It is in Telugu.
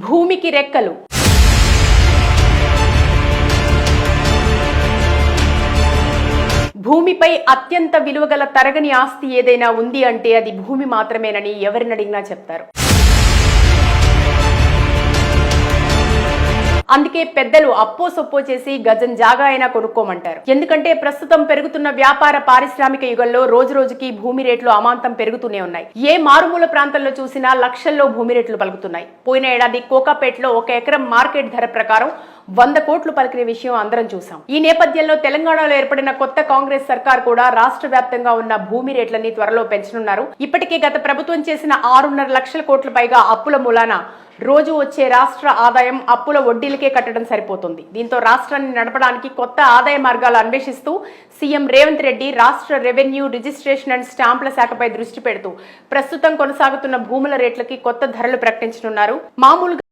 భూమికి రెక్కలు. భూమిపై అత్యంత విలువగల తరగని ఆస్తి ఏదైనా ఉంది అంటే అది భూమి మాత్రమేనని ఎవరిని అడిగినా చెప్తారు. అందుకే పెద్దలు అప్పో సొప్పో చేసి గజం జాగా అయినా కొనుక్కోమంటారు. ఎందుకంటే ప్రస్తుతం పెరుగుతున్న వ్యాపార పారిశ్రామిక యుగంలో రోజు రోజుకి భూమి రేట్లు అమాంతం పెరుగుతూనే ఉన్నాయి. ఏ మారుమూల ప్రాంతంలో చూసినా లక్షల్లో భూమి రేట్లు పలుకుతున్నాయి. పోయిన ఏడాది కోకాపేటలో 1 ఎకరం మార్కెట్ ధర ప్రకారం 100 కోట్లు పలికిన విషయం అందరం చూసాం. ఈ నేపథ్యంలో తెలంగాణలో ఏర్పడిన కొత్త కాంగ్రెస్ సర్కార్ కూడా రాష్ట్ర వ్యాప్తంగా ఉన్న భూమి రేట్లని త్వరలో పెంచనున్నారు. ఇప్పటికే గత ప్రభుత్వం చేసిన 6.5 లక్షల కోట్ల పైగా అప్పుల మూలాన రోజు వచ్చే రాష్ట్ర ఆదాయం అప్పుల వడ్డీలకే కట్టడం సరిపోతుంది. దీంతో రాష్ట్రాన్ని నడపడానికి కొత్త ఆదాయ మార్గాలు అన్వేషిస్తూ సీఎం రేవంత్ రెడ్డి రాష్ట్ర రెవెన్యూ, రిజిస్ట్రేషన్ అండ్ స్టాంపుల శాఖపై దృష్టి పెడుతూ ప్రస్తుతం కొనసాగుతున్న భూముల రేట్లకి కొత్త ధరలు ప్రకటించనున్నారు. మామూలుగా